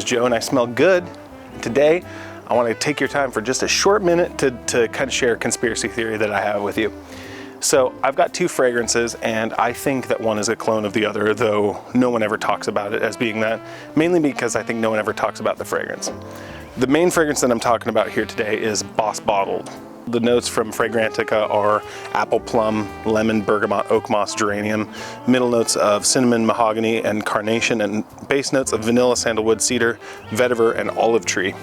is Joe and I smell good. Today, I want to take your time for just a short minute to kind of share a conspiracy theory that I have with you. So I've got two fragrances and I think that one is a clone of the other, though no one ever talks about it as being that, mainly because I think no one ever talks about the fragrance. The main fragrance that I'm talking about here today is Boss Bottled. The notes from Fragrantica are apple plum, lemon, bergamot, oak moss, geranium, middle notes of cinnamon, mahogany, and carnation, and base notes of vanilla, sandalwood, cedar, vetiver, and olive tree.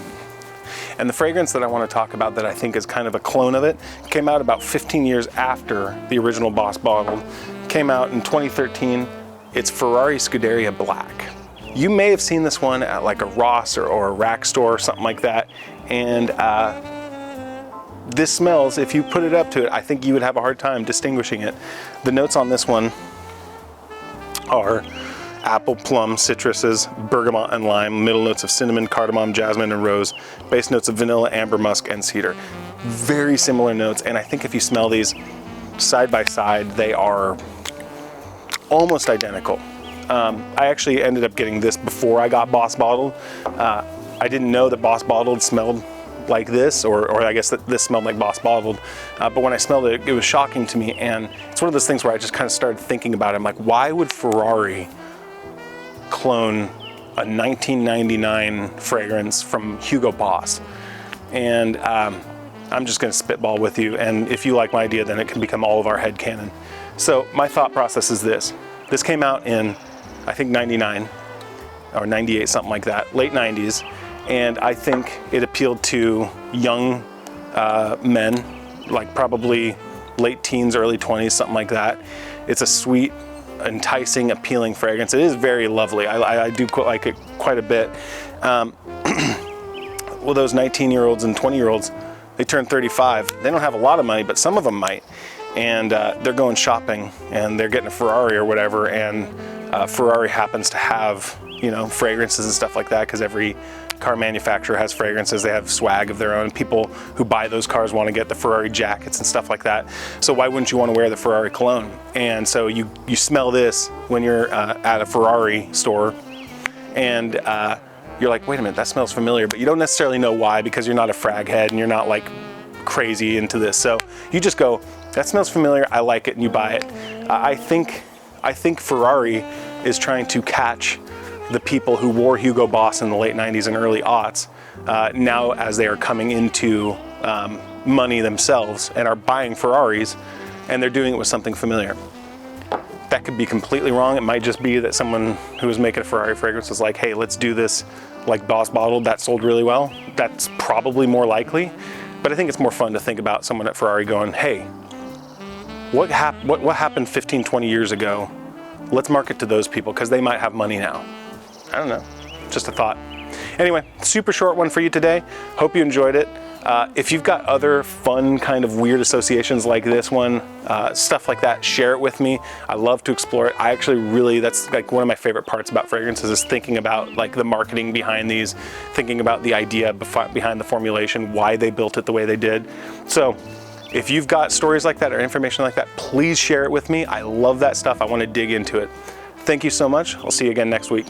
And the fragrance that I want to talk about that I think is kind of a clone of it came out about 15 years after the original Boss Bottled. Came out in 2013. It's Ferrari Scuderia Black. You may have seen this one at like a Ross or a Rack store or something like that. And this smells, if you put it up to it, I think you would have a hard time distinguishing it. The notes on this one are apple, plum, citruses, bergamot, and lime, middle notes of cinnamon, cardamom, jasmine, and rose, base notes of vanilla, amber, musk, and cedar. Very similar notes, and I think if you smell these side by side, they are almost identical. I actually ended up getting this before I got Boss Bottled. I didn't know that Boss Bottled smelled like this, or I guess that this smelled like Boss Bottled, but when I smelled it, it was shocking to me, and it's one of those things where I just kind of started thinking about it. I'm like, why would Ferrari clone a 1999 fragrance from Hugo Boss? And I'm just going to spitball with you, and if you like my idea, then it can become all of our headcanon. So my thought process is this. This came out in, I think, 99 or 98, something like that, late 90s. And I think it appealed to young men, like probably late teens, early 20s, something like that. It's a sweet, enticing, appealing fragrance. It is very lovely. I do like it quite a bit. Well, those 19-year-olds and 20-year-olds, they turn 35. They don't have a lot of money, but some of them might. And they're going shopping and they're getting a Ferrari or whatever. And Ferrari happens to have, you know, fragrances and stuff like that, because every car manufacturer has fragrances. They have swag of their own. People who buy those cars want to get the Ferrari jackets and stuff like that. So why wouldn't you want to wear the Ferrari cologne? And so you smell this when you're at a Ferrari store, and you're like, wait a minute, that smells familiar, but you don't necessarily know why, because you're not a frag head and you're not like crazy into this. So you just go, that smells familiar, I like it, and you buy it. I think Ferrari is trying to catch the people who wore Hugo Boss in the late 90s and early aughts now as they are coming into money themselves and are buying Ferraris, and they're doing it with something familiar. That could be completely wrong. It might just be that someone who was making a Ferrari fragrance was like, hey, let's do this like Boss Bottled, that sold really well. That's probably more likely, but I think it's more fun to think about someone at Ferrari going, hey, what happened 15, 20 years ago? Let's market to those people because they might have money now. I don't know, just a thought. Anyway, super short one for you today. Hope you enjoyed it. If you've got other fun kind of weird associations like this one, stuff like that, share it with me. I love to explore it. I actually really, that's like one of my favorite parts about fragrances, is thinking about like the marketing behind these, thinking about the idea behind the formulation, why they built it the way they did. So if you've got stories like that or information like that, please share it with me. I love that stuff. I want to dig into it. Thank you so much. I'll see you again next week.